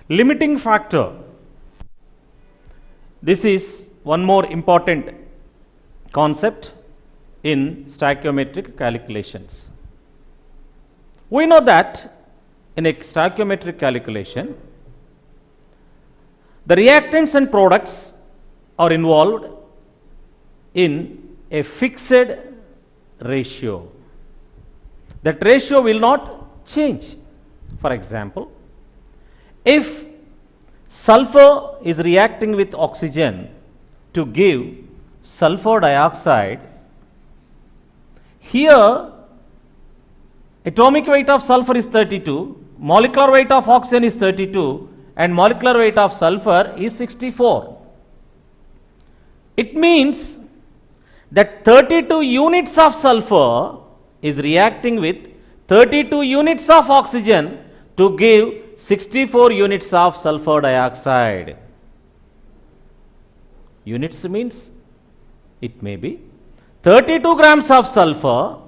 Limiting factor. This is one more important concept in stoichiometric calculations. We know that in a stoichiometric calculation, the reactants and products are involved in a fixed ratio. That ratio will not change. For example, if sulfur is reacting with oxygen to give sulfur dioxide, here atomic weight of sulfur is 32, molecular weight of oxygen is 32 and molecular weight of sulfur is 64. It means that 32 units of sulfur is reacting with 32 units of oxygen to give 64 units of sulfur dioxide. Units means it may be 32 grams of sulfur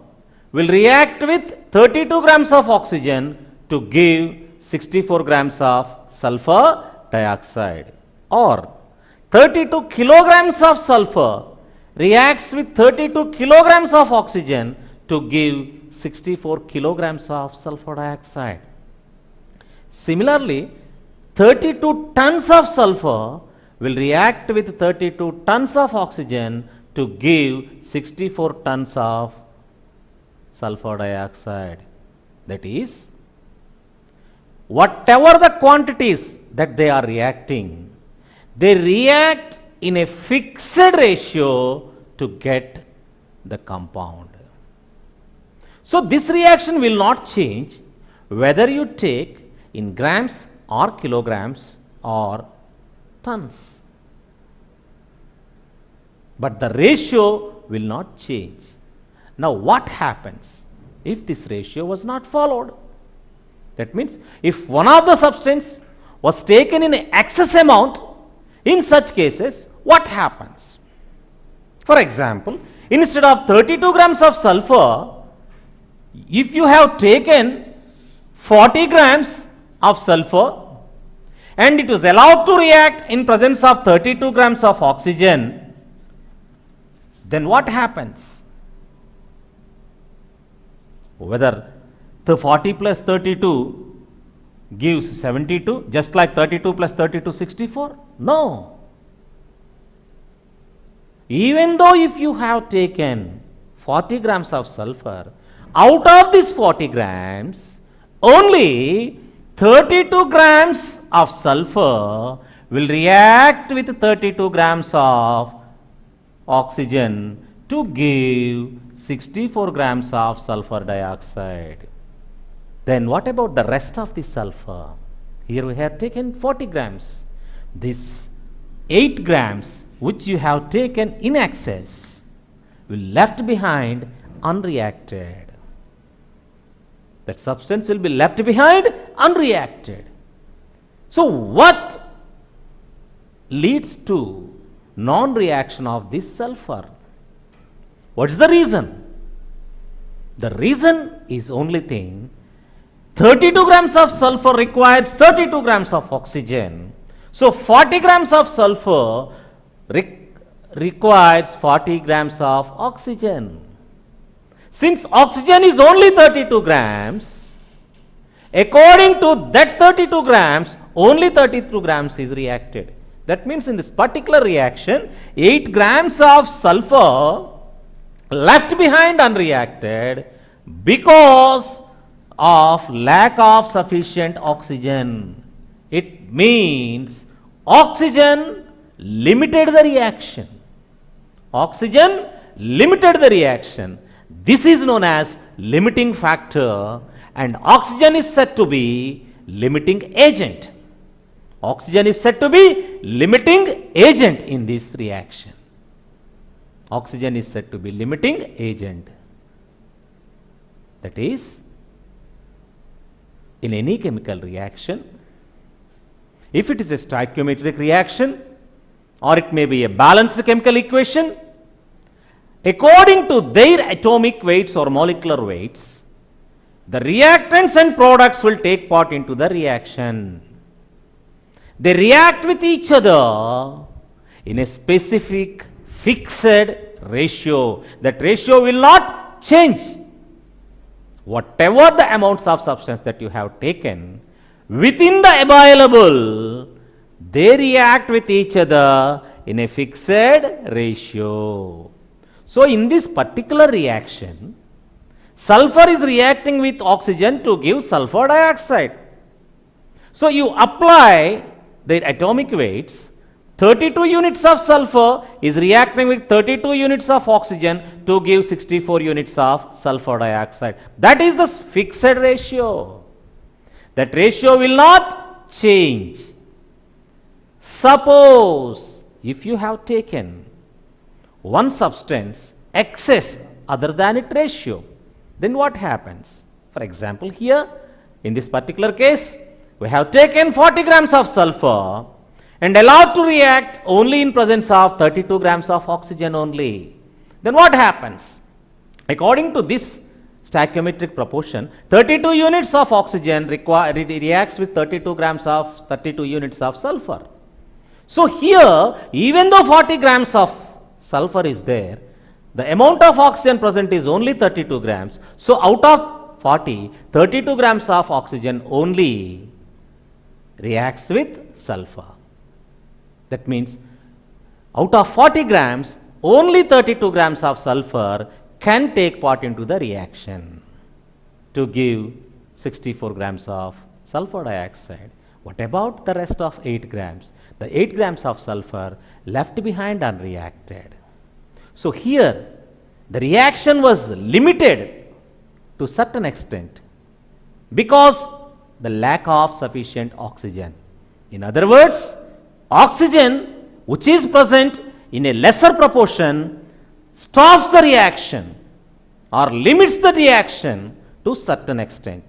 will react with 32 grams of oxygen to give 64 grams of sulfur dioxide, or 32 kilograms of sulfur reacts with 32 kilograms of oxygen to give 64 kilograms of sulfur dioxide. Similarly, 32 tons of sulfur will react with 32 tons of oxygen to give 64 tons of sulfur dioxide. That is, whatever the quantities that they are reacting, they react in a fixed ratio to get the compound. So this reaction will not change whether you take in grams or kilograms or tons. But the ratio will not change. Now what happens if this ratio was not followed? That means if one of the substance was taken in excess amount, in such cases what happens? For example, instead of 32 grams of sulfur, if you have taken 40 grams of sulfur and it was allowed to react in presence of 32 grams of oxygen, then what happens? Whether the 40 plus 32 gives 72, just like 32 plus 32 64? No. Even though if you have taken 40 grams of sulfur, out of this 40 grams, only 32 grams of sulfur will react with 32 grams of oxygen to give 64 grams of sulfur dioxide. Then what about the rest of the sulfur? Here we have taken 40 grams. This 8 grams which you have taken in excess will left behind unreacted. That substance will be left behind unreacted. So what leads to non-reaction of this sulfur? What is the reason? The reason is only thing, 32 grams of sulfur requires 32 grams of oxygen. So 40 grams of sulfur requires 40 grams of oxygen. Since oxygen is only 32 grams, according to that 32 grams, only 32 grams is reacted. That means in this particular reaction, 8 grams of sulfur left behind unreacted because of lack of sufficient oxygen. It means oxygen limited the reaction. Oxygen limited the reaction. This is known as limiting factor, and oxygen is said to be limiting agent. Oxygen is said to be limiting agent in this reaction. Oxygen is said to be limiting agent. That is, in any chemical reaction, if it is a stoichiometric reaction or it may be a balanced chemical equation, according to their atomic weights or molecular weights, the reactants and products will take part into the reaction. They react with each other in a specific fixed ratio. That ratio will not change. Whatever the amounts of substance that you have taken, within the available, they react with each other in a fixed ratio. So, in this particular reaction, sulfur is reacting with oxygen to give sulfur dioxide. So, you apply the atomic weights, 32 units of sulfur is reacting with 32 units of oxygen to give 64 units of sulfur dioxide. That is the fixed ratio. That ratio will not change. Suppose if you have taken one substance excess other than its ratio, then what happens? For example, here in this particular case, we have taken 40 grams of sulfur and allowed to react only in presence of 32 grams of oxygen only. Then what happens? According to this stoichiometric proportion, 32 units of oxygen reacts with 32 grams of 32 units of sulfur. So here, even though 40 grams of sulfur is there, the amount of oxygen present is only 32 grams. So out of 40, 32 grams of oxygen only reacts with sulfur. That means out of 40 grams, only 32 grams of sulfur can take part into the reaction to give 64 grams of sulfur dioxide. What about the rest of 8 grams? The 8 grams of sulfur left behind unreacted. So here the reaction was limited to certain extent because the lack of sufficient oxygen. In other words, oxygen which is present in a lesser proportion stops the reaction or limits the reaction to certain extent.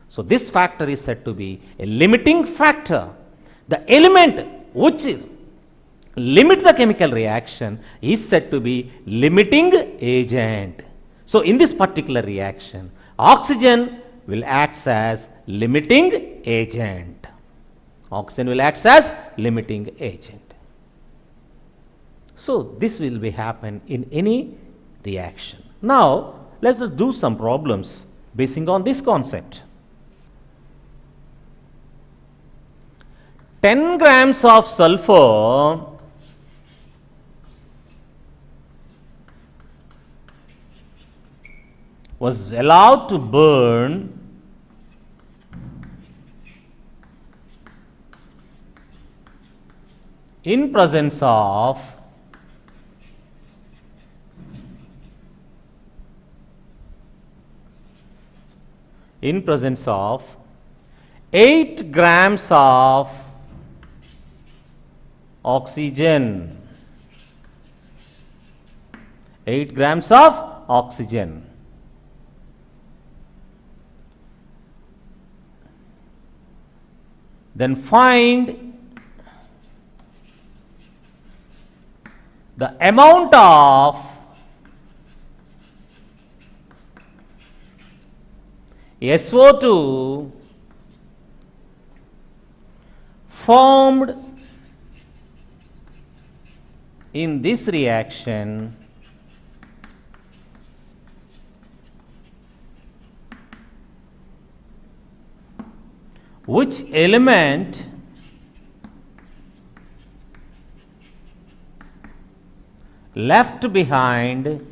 So this factor is said to be a limiting factor. The element which limit the chemical reaction is said to be limiting agent. So in this particular reaction, oxygen will act as limiting agent. Oxygen will act as limiting agent. So this will be happen in any reaction. Now let us do some problems basing on this concept. 10 grams of sulfur was allowed to burn in presence of in presence of 8 grams of oxygen. 8 grams of oxygen. Then find the amount of SO2 formed in this reaction which element left behind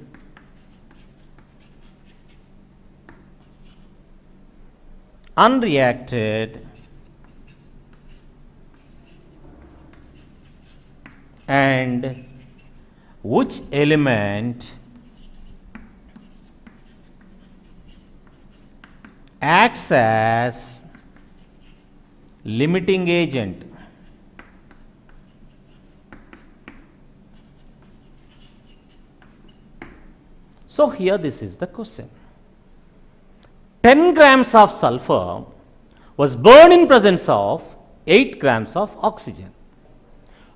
unreacted and which element acts as limiting agent. So here this is the question. 10 grams of sulfur was burned in presence of 8 grams of oxygen.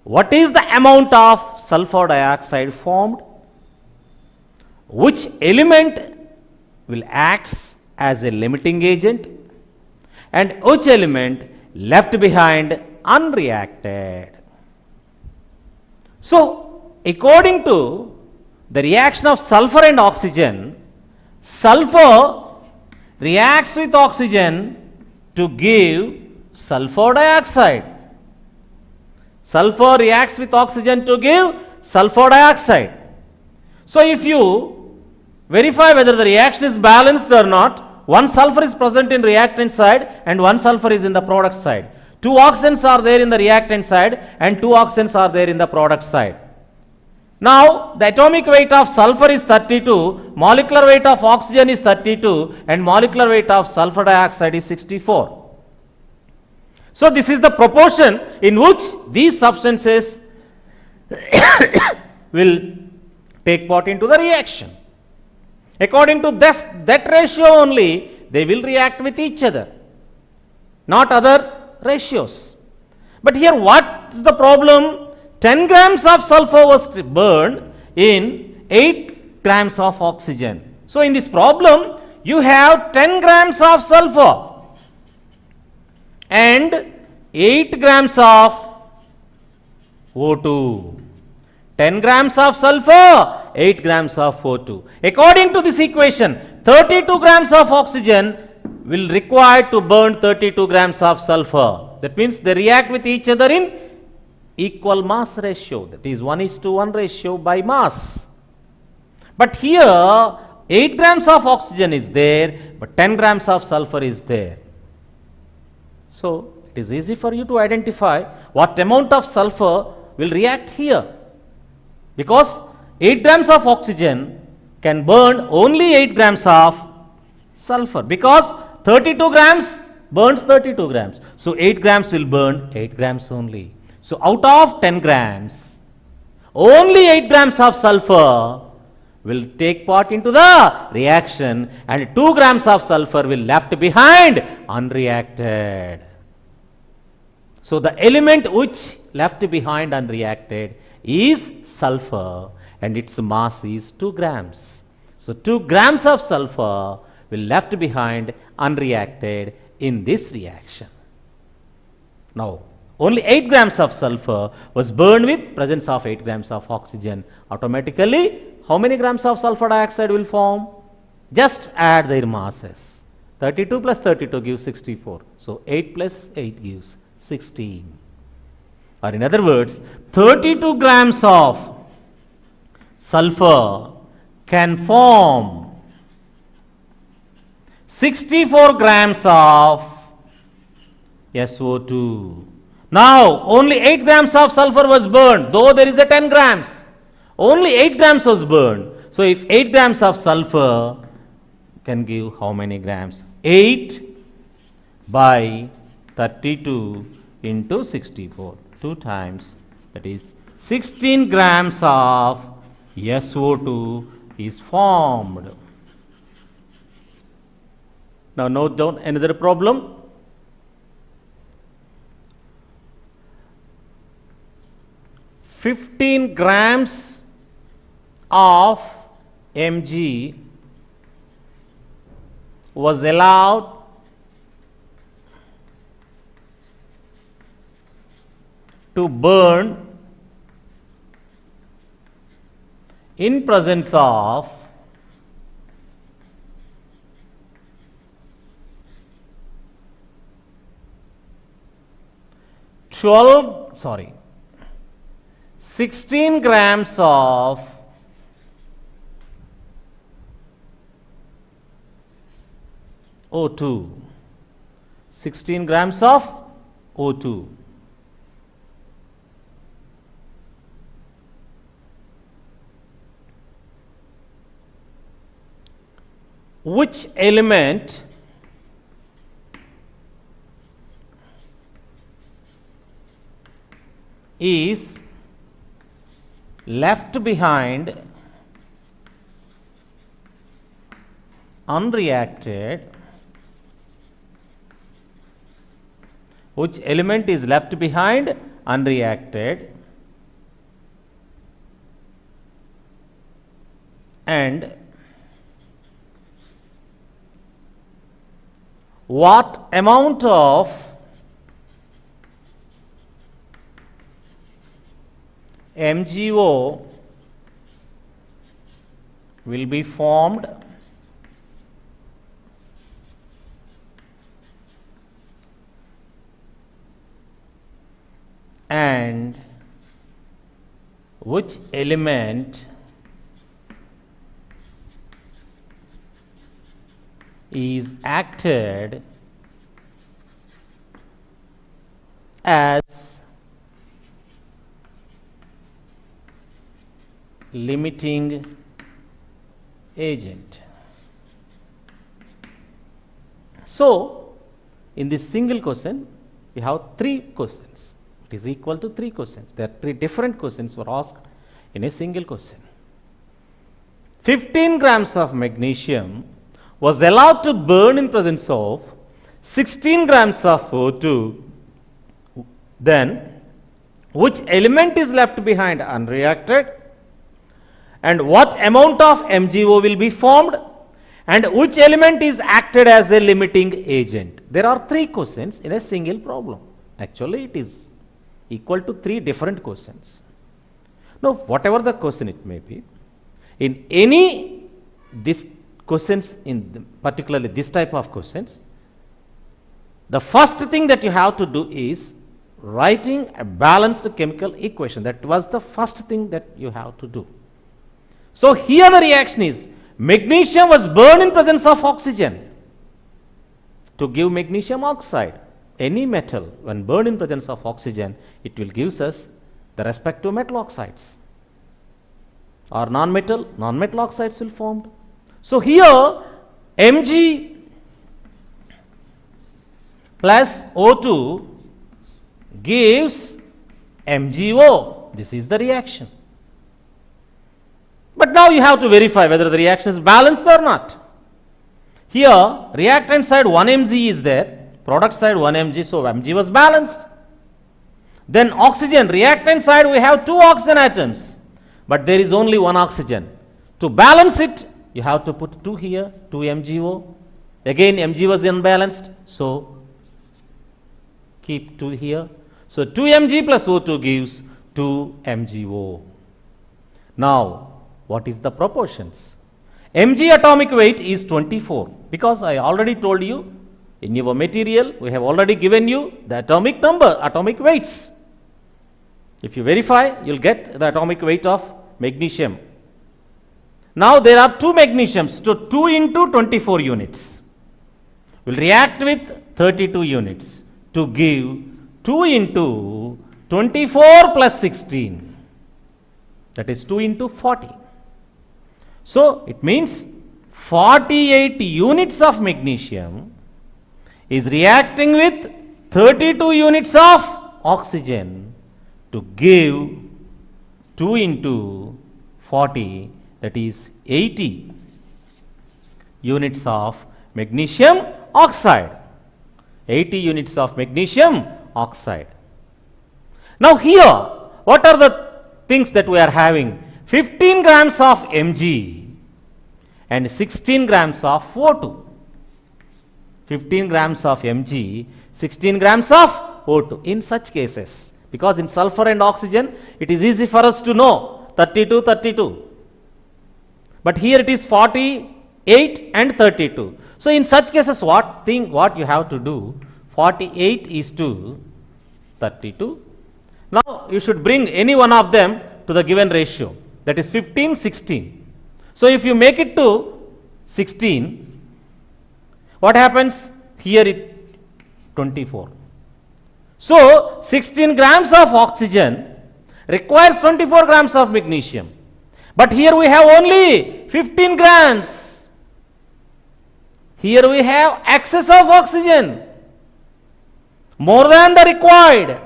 What is the amount of sulfur dioxide formed? Which element will act as a limiting agent? And which element left behind unreacted. So, according to the reaction of sulfur and oxygen, sulfur reacts with oxygen to give sulfur dioxide. Sulfur reacts with oxygen to give sulfur dioxide. So, if you verify whether the reaction is balanced or not, one sulfur is present in reactant side and one sulfur is in the product side. Two oxygens are there in the reactant side and two oxygens are there in the product side. Now, the atomic weight of sulfur is 32, molecular weight of oxygen is 32 and molecular weight of sulfur dioxide is 64. So, this is the proportion in which these substances will take part into the reaction. According to that ratio only, they will react with each other, not other ratios. But here what is the problem? 10 grams of sulfur was burned in 8 grams of oxygen. So, in this problem, you have 10 grams of sulfur and 8 grams of O2. 10 grams of sulfur, 8 grams of O2. According to this equation, 32 grams of oxygen will require to burn 32 grams of sulfur. That means they react with each other in equal mass ratio, that is 1:1 ratio by mass. But here 8 grams of oxygen is there, but 10 grams of sulfur is there. So, it is easy for you to identify what amount of sulfur will react here, because 8 grams of oxygen can burn only 8 grams of sulfur, because 32 grams burns 32 grams. So, 8 grams will burn 8 grams only. So, out of 10 grams, only 8 grams of sulfur will take part into the reaction and 2 grams of sulfur will left behind unreacted. So, the element which left behind unreacted is sulfur and its mass is 2 grams. So, 2 grams of sulfur will left behind unreacted in this reaction. Now, only 8 grams of sulfur was burned with presence of 8 grams of oxygen. Automatically, how many grams of sulfur dioxide will form? Just add their masses. 32 plus 32 gives 64. So, 8 plus 8 gives 16. Or in other words, 32 grams of sulfur can form 64 grams of SO2. Now, only 8 grams of sulfur was burned, though there is a 10 grams. Only 8 grams was burned. So, if 8 grams of sulfur can give how many grams? 8 by 32 into 64. 2 times, that is 16 grams of SO2 is formed. Now, note down another problem. 15 grams of Mg was allowed to burn in presence of 16 grams of O2. 16 grams of O2. Which element is left behind unreacted? Which element is left behind unreacted and what amount of MgO will be formed and which element is acted as limiting agent. So, in this single question, we have 3 questions. It is equal to 3 questions. There are 3 different questions were asked in a single question. 15 grams of magnesium was allowed to burn in presence of 16 grams of O2. Then, which element is left behind unreacted? And what amount of MgO will be formed, and which element is acted as a limiting agent? There are 3 questions in a single problem. Actually, it is equal to 3 different questions. Now, whatever the question it may be, in any this questions, particularly this type of questions, the first thing that you have to do is writing a balanced chemical equation. That was the first thing that you have to do. So, here the reaction is magnesium was burned in presence of oxygen to give magnesium oxide. Any metal when burned in presence of oxygen, it will give us the respective metal oxides, or non-metal oxides will formed. So, here Mg plus O2 gives MgO. This is the reaction. But now you have to verify whether the reaction is balanced or not. Here reactant side 1 Mg is there, product side 1 Mg, so Mg was balanced. Then oxygen, reactant side we have 2 oxygen atoms, but there is only 1 oxygen. To balance it, you have to put 2 here, 2 MgO. Again Mg was unbalanced, so keep 2 here. So 2 Mg plus O2 gives 2 MgO. Now, what is the proportions? Mg atomic weight is 24, because I already told you in your material we have already given you the atomic number, atomic weights. If you verify, you will get the atomic weight of magnesium. Now there are 2 magnesiums, so 2 into 24 units will react with 32 units to give 2 into 24 plus 16, that is 2 into 40. So, it means 48 units of magnesium is reacting with 32 units of oxygen to give 2 into 40, that is 80 units of magnesium oxide. 80 units of magnesium oxide. Now, here what are the things that we are having? 15 grams of Mg and 16 grams of O2. 15 grams of Mg, 16 grams of O2. In such cases, because in sulfur and oxygen, it is easy for us to know 32, 32. But here it is 48 and 32. So, in such cases, what you have to do? 48 is to 32. Now, you should bring any one of them to the given ratio, that is 15, 16. So, if you make it to 16, what happens? Here it 24. So, 16 grams of oxygen requires 24 grams of magnesium. But here we have only 15 grams. Here we have excess of oxygen, more than the required.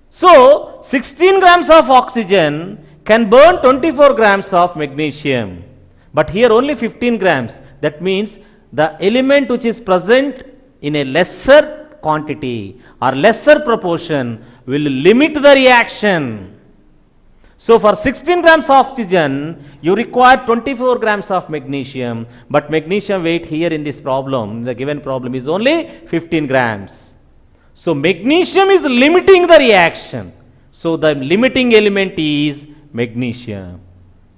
So, 16 grams of oxygen can burn 24 grams of magnesium, but here only 15 grams. That means the element which is present in a lesser quantity or lesser proportion will limit the reaction. So, for 16 grams of oxygen, you require 24 grams of magnesium, but magnesium weight here in this problem, the given problem, is only 15 grams. So, magnesium is limiting the reaction. So the limiting element is magnesium.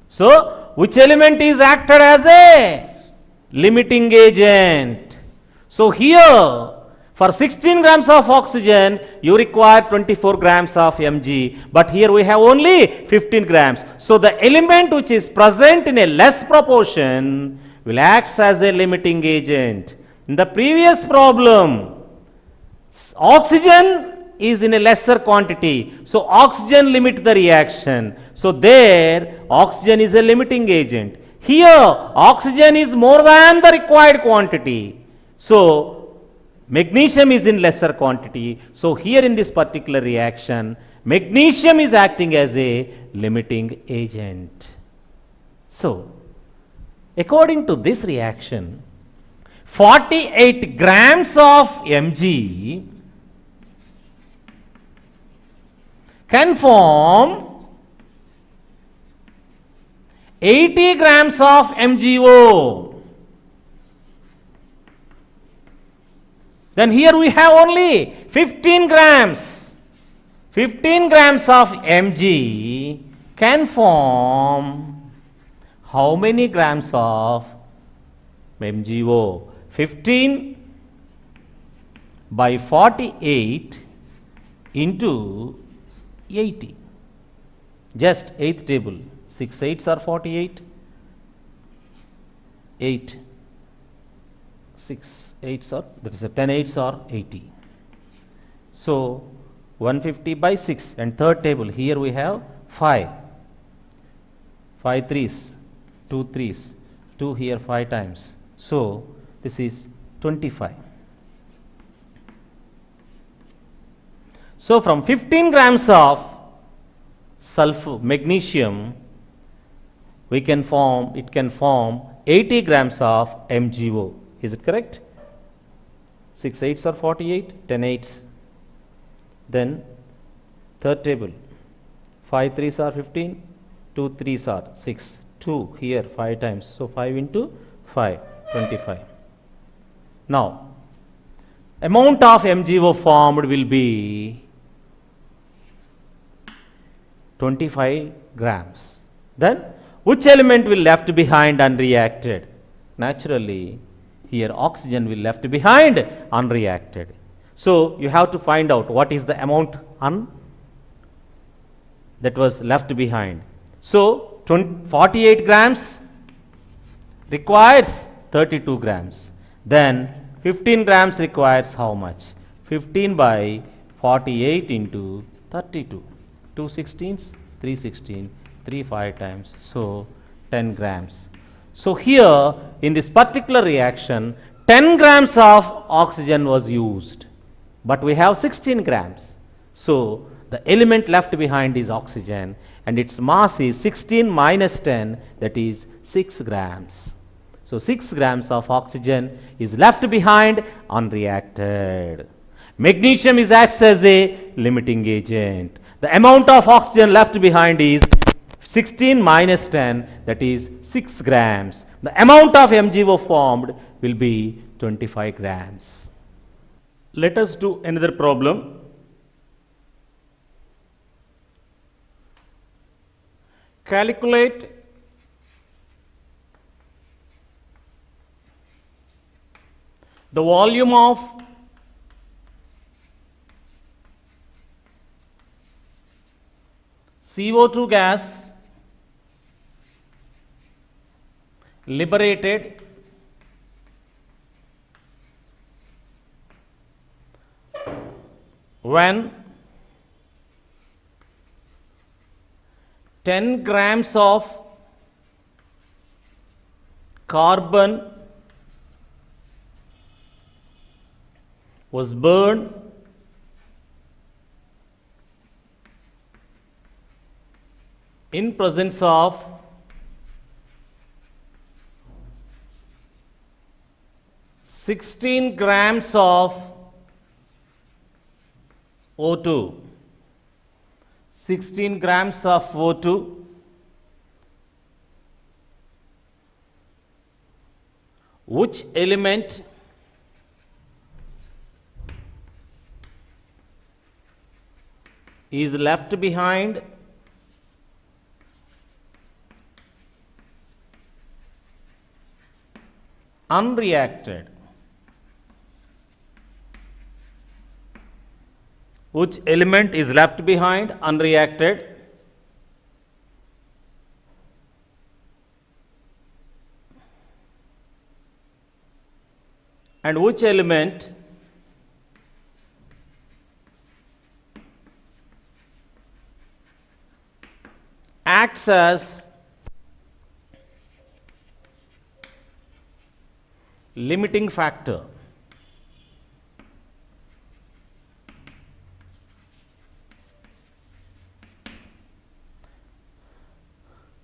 So which element is acted as a limiting agent? So here for 16 grams of oxygen you require 24 grams of Mg, but here we have only 15 grams. So the element which is present in a less proportion will act as a limiting agent. In the previous problem, oxygen is in a lesser quantity, so oxygen limit the reaction. So there oxygen is a limiting agent. Here oxygen is more than the required quantity, so magnesium is in lesser quantity. So here in this particular reaction, magnesium is acting as a limiting agent. So according to this reaction, 48 grams of Mg can form 80 grams of MgO. Then here we have only 15 grams. 15 grams of Mg can form how many grams of MgO? 15 by 48 into 80. Just 8th table. 6 8s are 48. 8. 6 8s are, that is a 10 8s are 80. So 150 by 6, and third table here we have 5. 5 3s, 2 3s, 2 here 5 times. So this is 25. So from 15 grams of sulfur magnesium it can form 80 grams of MgO. Is it correct? 6 8s are 48, 10 8s. Then third table, 5 3s are 15, 2 3s are 6, 2 here 5 times. So 5 into 5, 25. Now amount of MgO formed will be 25 grams. Then which element will left behind unreacted? Naturally here oxygen will left behind unreacted. So you have to find out what is the amount that was left behind. So 48 grams requires 32 grams. Then 15 grams requires how much? 15 by 48 into 32. 2 16s, 3 16, 3 5 times. So 10 grams. So here in this particular reaction 10 grams of oxygen was used, but we have 16 grams. So the element left behind is oxygen, and its mass is 16 minus 10, that is 6 grams. So 6 grams of oxygen is left behind unreacted. Magnesium is acts as a limiting agent. The amount of oxygen left behind is 16 minus 10, that is 6 grams. The amount of MgO formed will be 25 grams. Let us do another problem. Calculate the volume of CO2 gas liberated when 10 grams of carbon was burned in presence of 16 grams of O2. 16 grams of O2 which element is left behind unreacted, which element is left behind unreacted, and which element acts as limiting factor.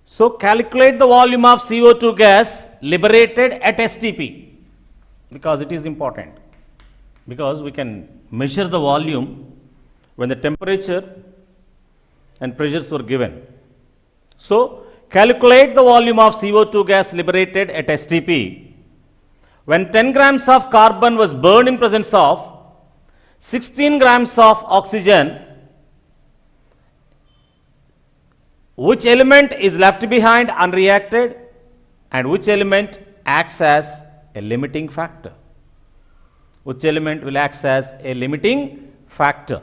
So calculate the volume of CO2 gas liberated at STP, because it is important, because we can measure the volume when the temperature and pressures were given. So calculate the volume of CO2 gas liberated at STP when 10 grams of carbon was burned in presence of 16 grams of oxygen. Which element is left behind unreacted, and which element acts as a limiting factor? Which element will act as a limiting factor?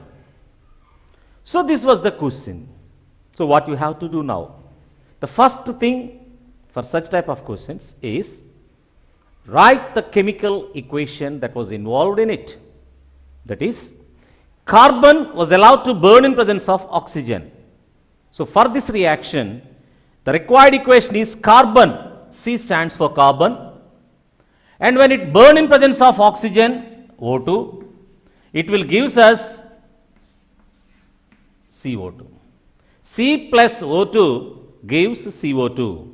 So this was the question. So what you have to do now? The first thing for such type of questions is write the chemical equation that was involved in it. That is, carbon was allowed to burn in presence of oxygen. So for this reaction, the required equation is carbon, C stands for carbon, and when it burn in presence of oxygen, O2, it will gives us CO2. C plus O2 gives CO2.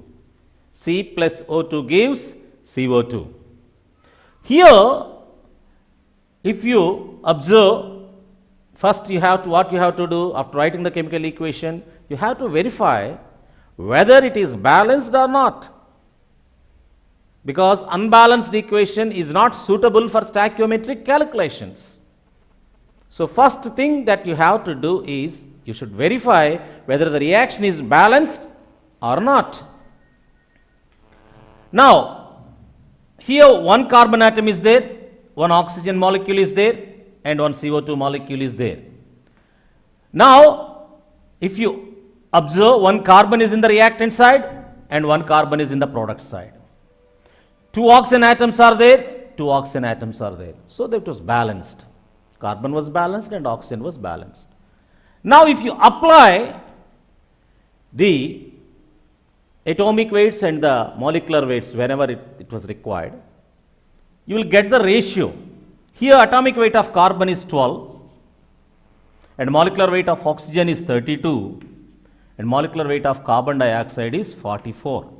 C plus O2 gives CO2. Here, if you observe, first you have to, what you have to do after writing the chemical equation, you have to verify whether it is balanced or not, because unbalanced equation is not suitable for stoichiometric calculations. So first thing that you have to do is you should verify whether the reaction is balanced or not. Now, here one carbon atom is there, one oxygen molecule is there, and one CO2 molecule is there. Now, if you observe, one carbon is in the reactant side and one carbon is in the product side. Two oxygen atoms are there, two oxygen atoms are there. So that was balanced. Carbon was balanced and oxygen was balanced. Now, if you apply the atomic weights and the molecular weights whenever it was required, you will get the ratio. Here atomic weight of carbon is 12 and molecular weight of oxygen is 32 and molecular weight of carbon dioxide is 44.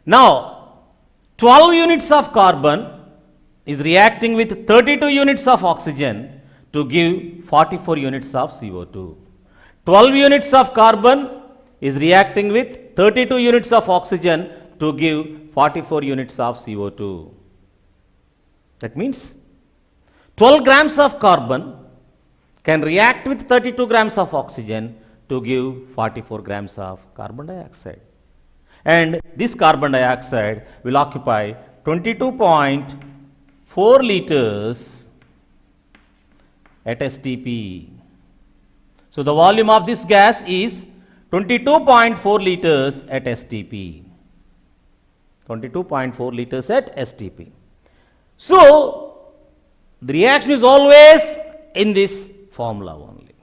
Now, 12 units of carbon is reacting with 32 units of oxygen to give 44 units of CO2. 12 units of carbon is reacting with 32 units of oxygen to give 44 units of CO2. That means 12 grams of carbon can react with 32 grams of oxygen to give 44 grams of carbon dioxide. And this carbon dioxide will occupy 22.4 liters at STP. So the volume of this gas is 22.4 liters at STP. 22.4 liters at STP. So the reaction is always in this formula only.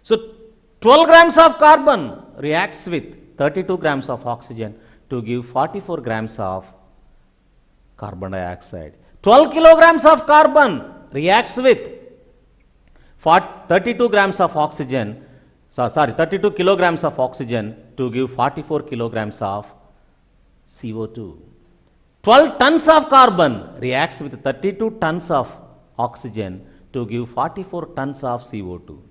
So 12 grams of carbon reacts with 32 grams of oxygen to give 44 grams of carbon dioxide. 12 kilograms of carbon reacts with 32 grams of oxygen, 32 kilograms of oxygen to give 44 kilograms of CO2. 12 tons of carbon reacts with 32 tons of oxygen to give 44 tons of CO2.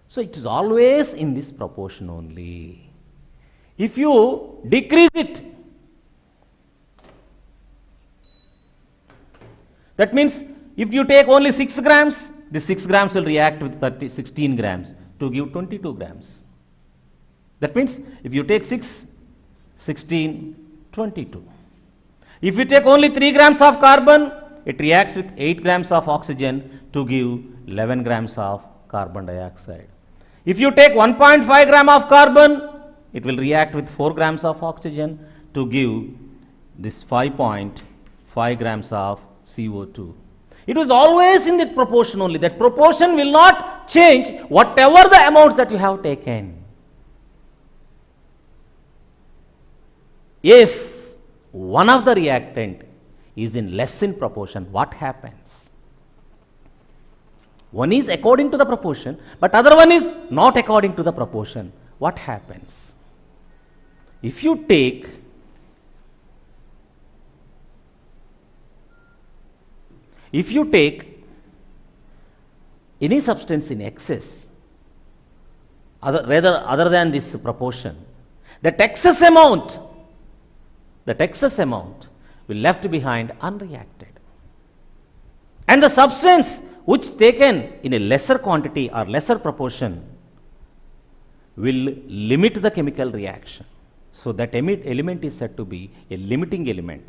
So it is always in this proportion only. If you decrease it, that means If you take only 6 grams, the 6 grams will react with 16 grams to give 22 grams. That means if you take 6, 16, 22. If you take only 3 grams of carbon, it reacts with 8 grams of oxygen to give 11 grams of carbon dioxide. If you take 1.5 gram of carbon, it will react with 4 grams of oxygen to give this 5.5 grams of CO2. It was always in that proportion only. That proportion will not change whatever the amounts that you have taken. If one of the reactant is in less in proportion, what happens? One is according to the proportion, but other one is not according to the proportion. What happens? If you take any substance in excess, other than this proportion, that excess amount will left behind unreacted. And the substance which taken in a lesser quantity or lesser proportion will limit the chemical reaction. So that element is said to be a limiting element,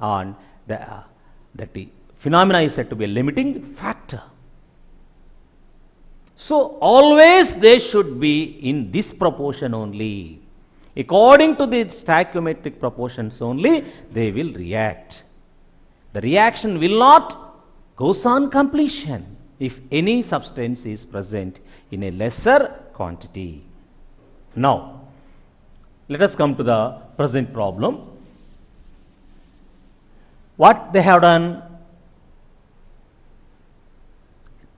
and that the phenomena is said to be a limiting factor. So always they should be in this proportion only. According to the stoichiometric proportions only, they will react. The reaction will not goes on completion if any substance is present in a lesser quantity. Now, let us come to the present problem. What they have done?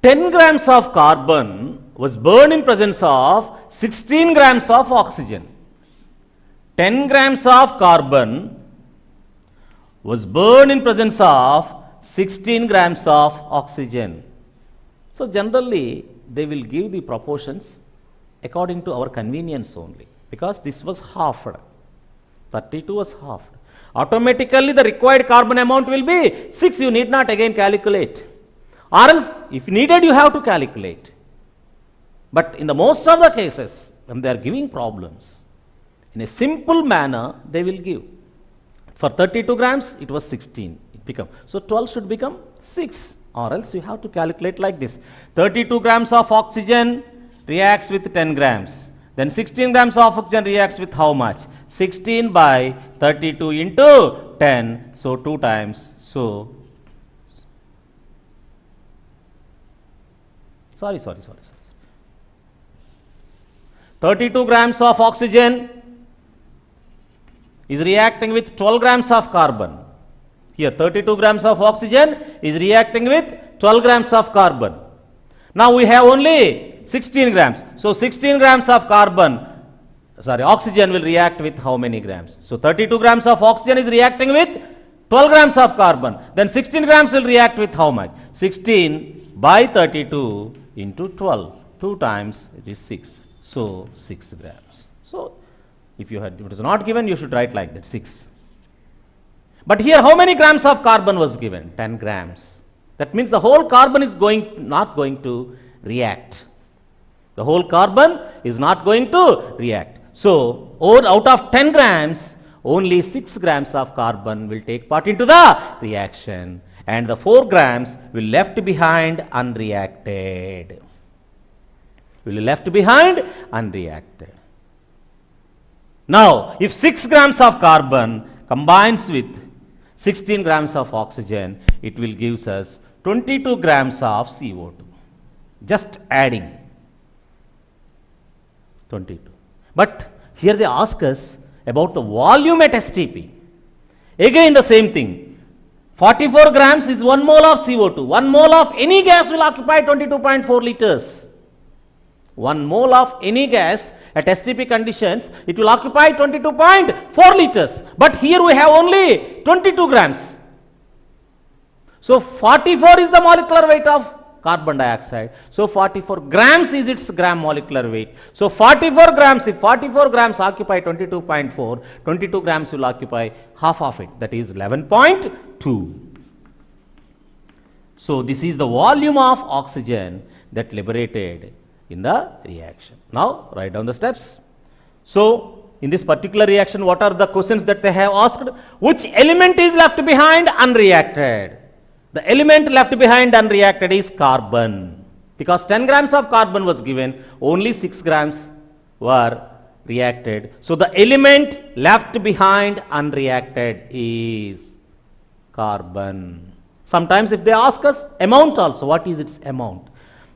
10 grams of carbon was burned in presence of 16 grams of oxygen. 10 grams of carbon was burned in presence of 16 grams of oxygen. So generally they will give the proportions according to our convenience only, because this was halved, 32 was halved. Automatically the required carbon amount will be 6, you need not again calculate, or else if needed you have to calculate. But in the most of the cases when they are giving problems, in a simple manner they will give. For 32 grams it was 16, it become, so 12 should become 6, or else you have to calculate like this. 32 grams of oxygen reacts with 10 grams. Then 16 grams of oxygen reacts with how much? 16 by 32 into 10, so 2 times. So, sorry. 32 grams of oxygen is reacting with 12 grams of carbon. Here 32 grams of oxygen is reacting with 12 grams of carbon. Now we have only 16 grams. So 16 grams of oxygen will react with how many grams? So 32 grams of oxygen is reacting with 12 grams of carbon. Then 16 grams will react with how much? 16 by 32 into 12. 2 times it is 6. So 6 grams. So if it is not given, you should write like that, 6. But here how many grams of carbon was given? 10 grams. That means the whole carbon is not going to react. The whole carbon is not going to react. So out of 10 grams, only 6 grams of carbon will take part into the reaction, and the 4 grams will left behind unreacted. Now, if 6 grams of carbon combines with 16 grams of oxygen, it will give us 22 grams of CO2. Just adding 22. But here they ask us about the volume at STP. Again the same thing. 44 grams is 1 mole of CO2. 1 mole of any gas will occupy 22.4 liters. 1 mole of any gas at STP conditions, it will occupy 22.4 liters. But here we have only 22 grams. So 44 is the molecular weight of carbon dioxide. So 44 grams is its gram molecular weight. So 44 grams, if 44 grams occupy 22.4, 22 grams will occupy half of it, that is 11.2. So this is the volume of oxygen that liberated in the reaction. Now write down the steps. So in this particular reaction, what are the questions that they have asked? Which element is left behind unreacted? The element left behind unreacted is carbon. Because 10 grams of carbon was given, only 6 grams were reacted. So the element left behind unreacted is carbon. Sometimes if they ask us amount also, what is its amount?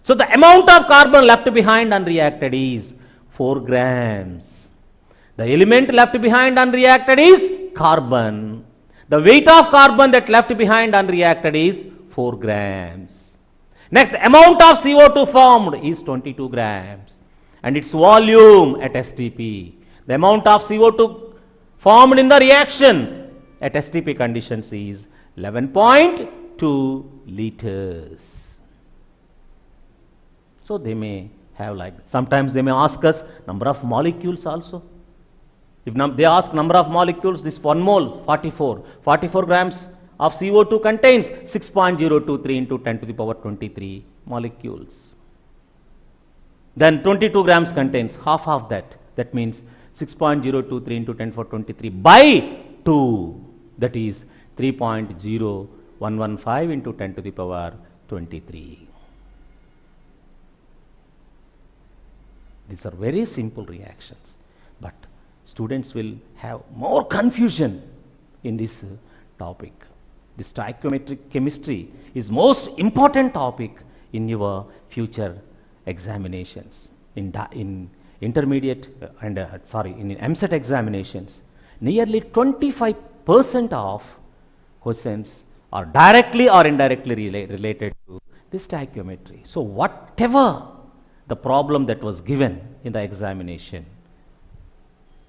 So the amount of carbon left behind unreacted is 4 grams. The element left behind unreacted is carbon. The weight of carbon that left behind unreacted is 4 grams. Next, the amount of CO2 formed is 22 grams. And its volume at STP. The amount of CO2 formed in the reaction at STP conditions is 11.2 liters. So they may have like, sometimes they may ask us number of molecules also. If they ask number of molecules, this 1 mole, 44. 44 grams of CO2 contains 6.023 into 10 to the power 23 molecules. Then 22 grams contains half of that. That means 6.023 into 10 to the power 23 by 2. That is 3.0115 into 10 to the power 23. These are very simple reactions, but students will have more confusion in this topic. The stoichiometric chemistry is most important topic in your future examinations. In intermediate and in MSET examinations, nearly 25% of questions are directly or indirectly related to this stoichiometry. So whatever the problem that was given in the examination,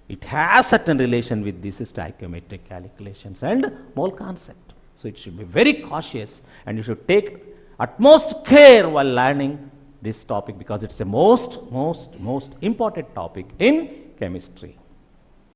it has certain relation with these stoichiometric calculations and mole concept. So it should be very cautious, and you should take utmost care while learning this topic, because it's the most important topic in chemistry.